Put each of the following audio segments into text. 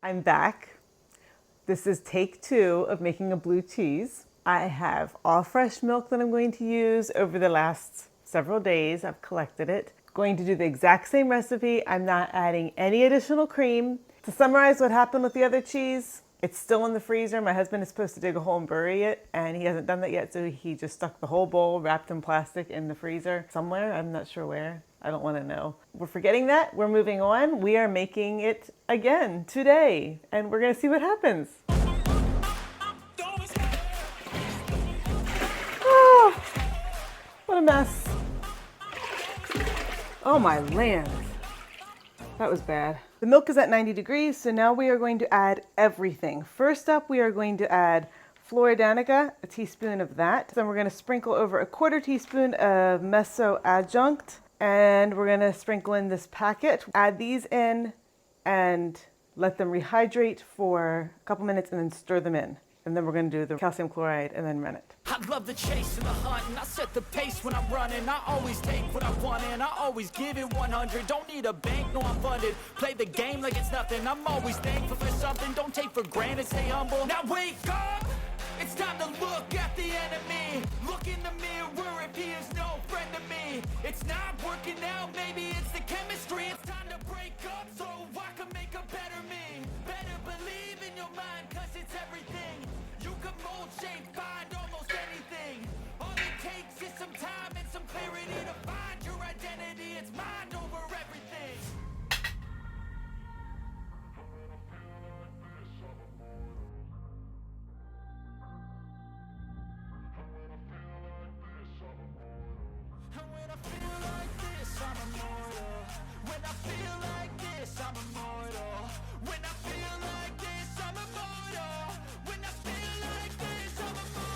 I'm back. This is take 2 of making a blue cheese. I have all fresh milk that I'm going to use over the last several days. I've collected it. Going to do the exact same recipe. I'm not adding any additional cream. To summarize what happened with the other cheese, it's still in the freezer. My husband is supposed to dig a hole and bury it, and he hasn't done that yet, so he just stuck the whole bowl wrapped in plastic in the freezer somewhere. I'm not sure where. I don't want to know. We're forgetting that. We're moving on. We are making it again today, and we're going to see what happens. Oh, what a mess. Oh my land. That was bad. The milk is at 90 degrees, so now we are going to add everything. First up, we are going to add flora danica, a teaspoon of that. Then we're going to sprinkle over a 1/4 teaspoon of meso adjunct, and we're going to sprinkle in this packet. Add these in and let them rehydrate for a couple minutes and then stir them in. And then we're going to do the calcium chloride and then rennet. I love the chase and the hunt, and I set the pace when I'm running. I always take what I want and I always give it 100. Don't need a bank, no I'm funded. Play the game like it's nothing. I'm always thankful for something. Don't take for granted, stay humble. Now wake up! It's time to look at the enemy. Look in the mirror if he is no friend to me. It's not working out, maybe it's the chemistry. It's time to break up so I can make a better me. Better believe in your mind, cause it's everything. You can mold, shape, find almost anything. All it takes is some time and some clarity to find your identity. It's mind over everything. And when I feel like this, I'm immortal. When I feel like this, I'm immortal. When I feel like this, I'm immortal. When I feel like this, I'm immortal.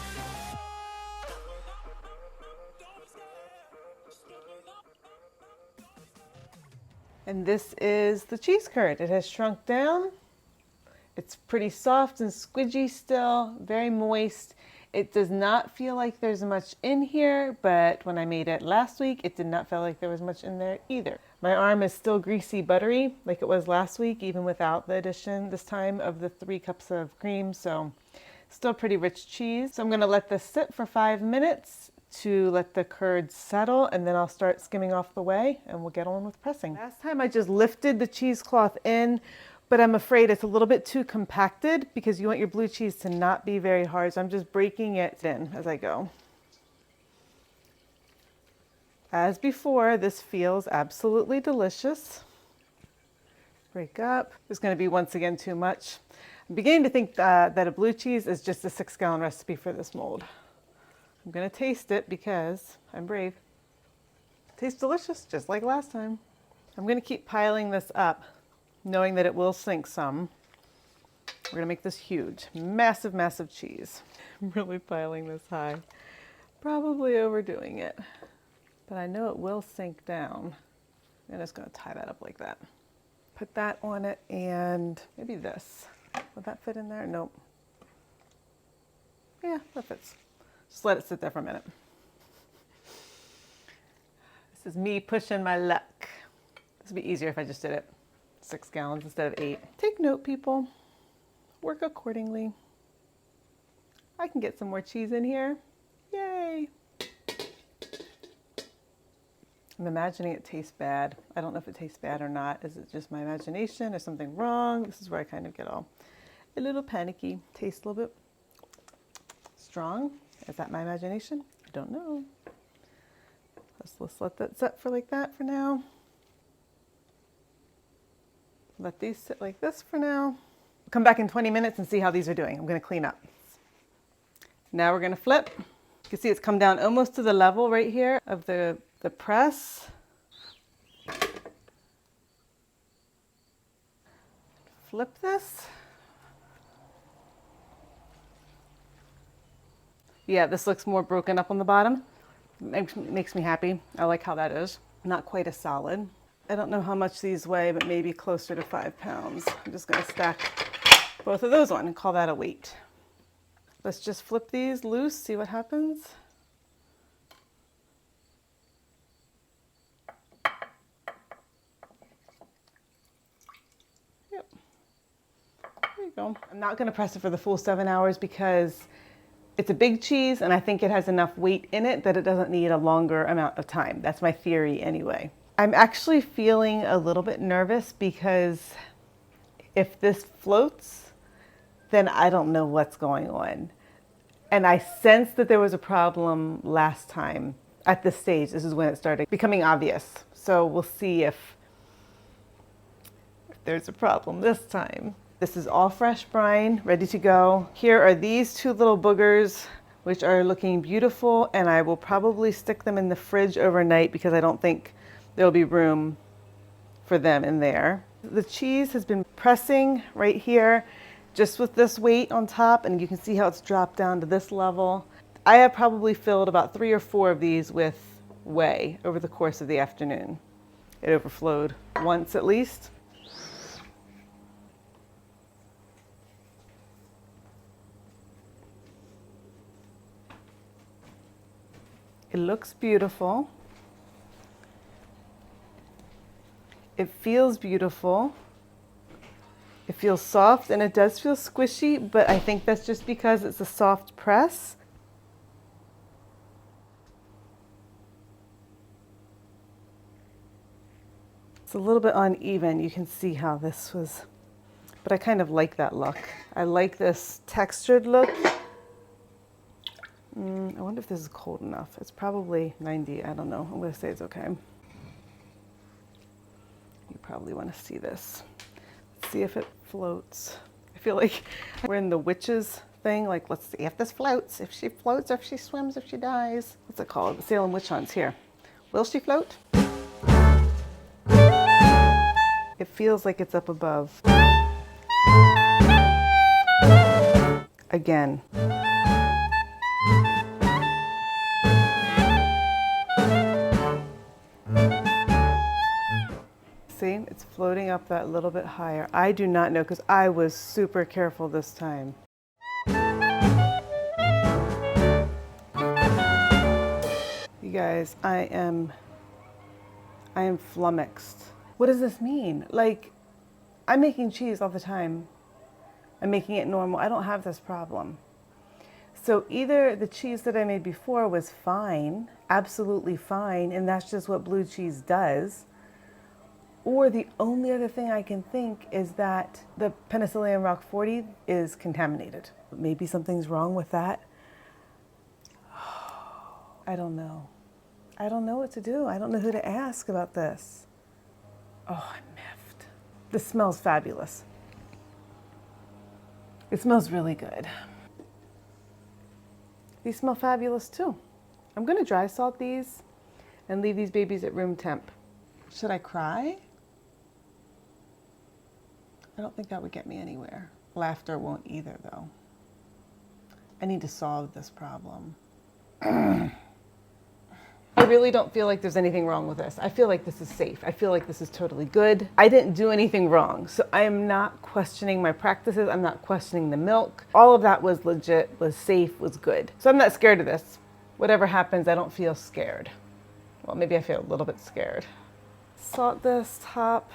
And this is the cheese curd. It has shrunk down. It's pretty soft and squidgy still, very moist. It does not feel like there's much in here, but when I made it last week, it did not feel like there was much in there either. My arm is still greasy buttery like it was last week, even without the addition this time of the 3 cups of cream, so still pretty rich cheese. So I'm gonna let this sit for 5 minutes to let the curds settle, and then I'll start skimming off the whey and we'll get on with pressing. Last time I just lifted the cheesecloth in, but I'm afraid it's a little bit too compacted because you want your blue cheese to not be very hard. So I'm just breaking it in as I go. As before, this feels absolutely delicious. Break up. There's going to be once again too much. I'm beginning to think that a blue cheese is just a 6-gallon recipe for this mold. I'm going to taste it because I'm brave. It tastes delicious, just like last time. I'm going to keep piling this up, knowing that it will sink some. We're gonna make this huge, massive, massive cheese. I'm really piling this high. Probably overdoing it, but I know it will sink down. I'm just gonna tie that up like that. Put that on it and maybe this. Would that fit in there? Nope. Yeah, that fits. Just let it sit there for a minute. This is me pushing my luck. This would be easier if I just did it 6 gallons instead of 8. Take note, people. Work accordingly. I can get some more cheese in here. Yay! I'm imagining it tastes bad. I don't know if it tastes bad or not. Is it just my imagination? Is something wrong? This is where I kind of get all a little panicky. Tastes a little bit strong. Is that my imagination? I don't know. Let's let that set for like that for now. Let these sit like this for now. Come back in 20 minutes and see how these are doing. I'm gonna clean up. Now we're gonna flip. You can see it's come down almost to the level right here of the press. Flip this. Yeah, this looks more broken up on the bottom. Makes me happy. I like how that is. Not quite as solid. I don't know how much these weigh, but maybe closer to 5 pounds. I'm just gonna stack both of those on and call that a weight. Let's just flip these loose, see what happens. Yep. you go. I'm not gonna press it for the full 7 hours because it's a big cheese and I think it has enough weight in it that it doesn't need a longer amount of time. That's my theory anyway. I'm actually feeling a little bit nervous because if this floats, then I don't know what's going on. And I sensed that there was a problem last time at this stage. This is when it started becoming obvious. So we'll see if there's a problem this time. This is all fresh brine, ready to go. Here are these two little boogers, which are looking beautiful, and I will probably stick them in the fridge overnight because I don't think there'll be room for them in there. The cheese has been pressing right here, just with this weight on top, and you can see how it's dropped down to this level. I have probably filled about 3 or 4 of these with whey over the course of the afternoon. It overflowed once at least. It looks beautiful. It feels beautiful. It feels soft and it does feel squishy, but I think that's just because it's a soft press. It's a little bit uneven. You can see how this was, but I kind of like that look. I like this textured look. I wonder if this is cold enough. It's probably 90, I don't know. I'm gonna say it's okay. You probably wanna see this. Let's see if it floats. I feel like we're in the witches thing. Like, let's see if this floats. If she floats, if she swims, if she dies. What's it called? The Salem witch hunts here. Will she float? It feels like it's up above. Again. See, it's floating up that little bit higher. I do not know because I was super careful this time. You guys, I am flummoxed. What does this mean? Like, I'm making cheese all the time. I'm making it normal. I don't have this problem. So either the cheese that I made before was fine, absolutely fine, and that's just what blue cheese does. Or the only other thing I can think is that the Penicillium roqueforti is contaminated. Maybe something's wrong with that. I don't know. I don't know what to do. I don't know who to ask about this. Oh, I'm miffed. This smells fabulous. It smells really good. These smell fabulous too. I'm gonna dry salt these and leave these babies at room temp. Should I cry? I don't think that would get me anywhere. Laughter won't either, though. I need to solve this problem. I really don't feel like there's anything wrong with this. I feel like this is safe. I feel like this is totally good. I didn't do anything wrong, so I am not questioning my practices. I'm not questioning the milk. All of that was legit, was safe, was good. So I'm not scared of this. Whatever happens, I don't feel scared. Well, maybe I feel a little bit scared. Salt this top.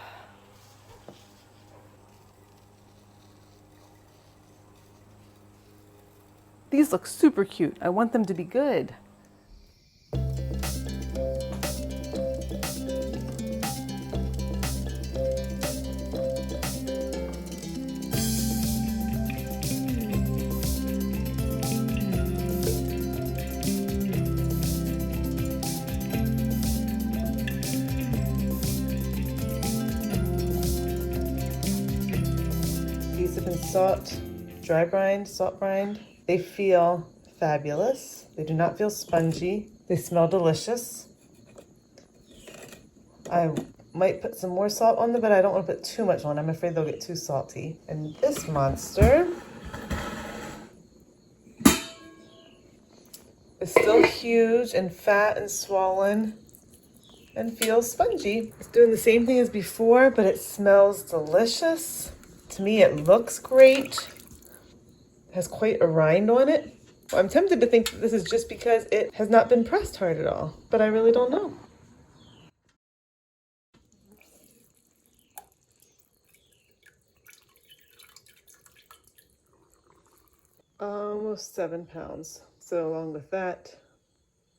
These look super cute. I want them to be good. These have been dry brined, salt brined. They feel fabulous. They do not feel spongy. They smell delicious. I might put some more salt on them, but I don't want to put too much on. I'm afraid they'll get too salty. And this monster is still huge and fat and swollen and feels spongy. It's doing the same thing as before, but it smells delicious. To me, it looks great. Has quite a rind on it. Well, I'm tempted to think that this is just because it has not been pressed hard at all, but I really don't know. Almost 7 pounds. So along with that,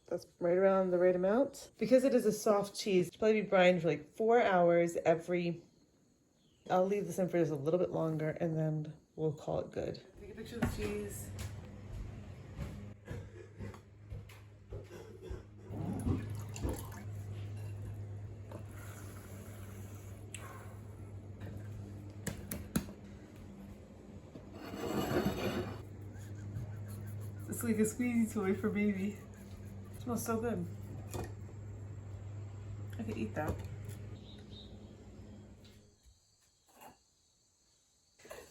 that's right around the right amount. Because it is a soft cheese, it'll probably be brined for like 4 hours every. I'll leave this in for just a little bit longer and then we'll call it good. Take a picture of the cheese. It's like a squeezy toy for baby. It smells so good. I could eat that.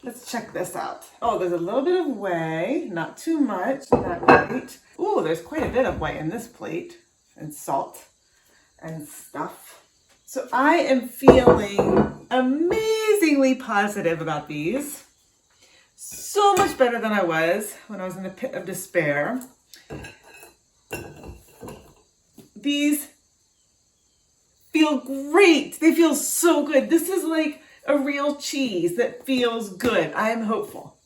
Let's check this out. Oh, there's a little bit of whey, not too much, not great. Ooh, there's quite a bit of whey in this plate, and salt and stuff. So I am feeling amazingly positive about these. So much better than I was when I was in the pit of despair. These feel great. They feel so good. This is like a real cheese that feels good. I am hopeful.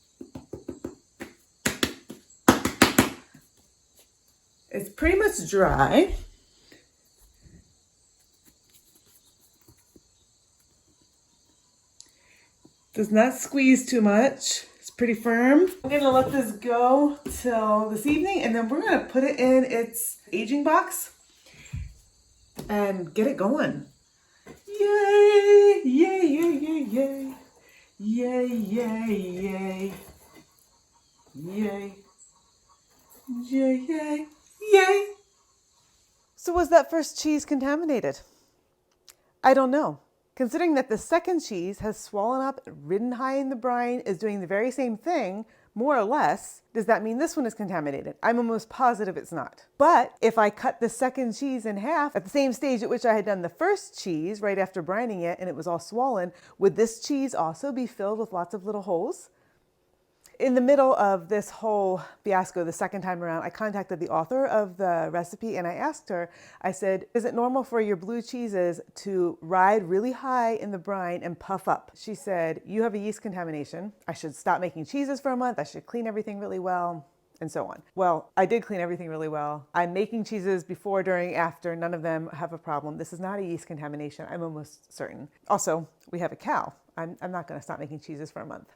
It's pretty much dry. Does not squeeze too much. It's pretty firm. I'm gonna let this go till this evening and then we're gonna put it in its aging box and get it going. Yay, yay, yay, yay, yay. Yay, yay, yay. Yay. Yay, yay, yay. So was that first cheese contaminated? I don't know. Considering that the second cheese has swollen up, ridden high in the brine, is doing the very same thing, more or less, does that mean this one is contaminated? I'm almost positive it's not. But if I cut the second cheese in half at the same stage at which I had done the first cheese, right after brining it, and it was all swollen, would this cheese also be filled with lots of little holes? In the middle of this whole fiasco, the second time around, I contacted the author of the recipe and I asked her, I said, is it normal for your blue cheeses to ride really high in the brine and puff up? She said, you have a yeast contamination. I should stop making cheeses for a month. I should clean everything really well, and so on. Well, I did clean everything really well. I'm making cheeses before, during, after. None of them have a problem. This is not a yeast contamination. I'm almost certain. Also, we have a cow. I'm not going to stop making cheeses for a month.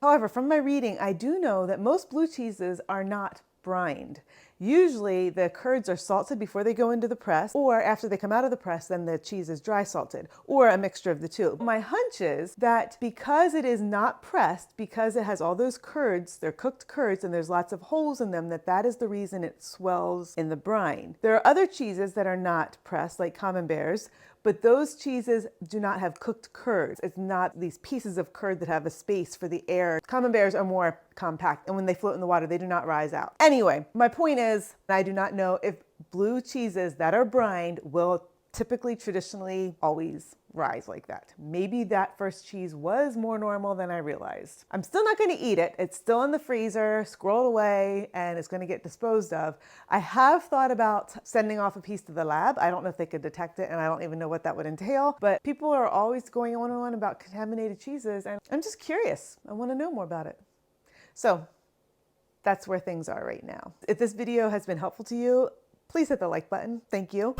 However, from my reading, I do know that most blue cheeses are not brined. Usually the curds are salted before they go into the press, or after they come out of the press, then the cheese is dry salted, or a mixture of the two. My hunch is that because it is not pressed, because it has all those curds, they're cooked curds, and there's lots of holes in them, that is the reason it swells in the brine. There are other cheeses that are not pressed, like camemberts, but those cheeses do not have cooked curds. It's not these pieces of curd that have a space for the air. Camemberts are more compact, and when they float in the water, they do not rise out. Anyway, my point is, I do not know if blue cheeses that are brined will typically, traditionally, always rise like that. Maybe that first cheese was more normal than I realized. I'm still not going to eat it. It's still in the freezer, squirreled away, and it's going to get disposed of. I have thought about sending off a piece to the lab. I don't know if they could detect it, and I don't even know what that would entail, but people are always going on and on about contaminated cheeses, and I'm just curious. I want to know more about it. So that's where things are right now. If this video has been helpful to you, please hit the like button. Thank you.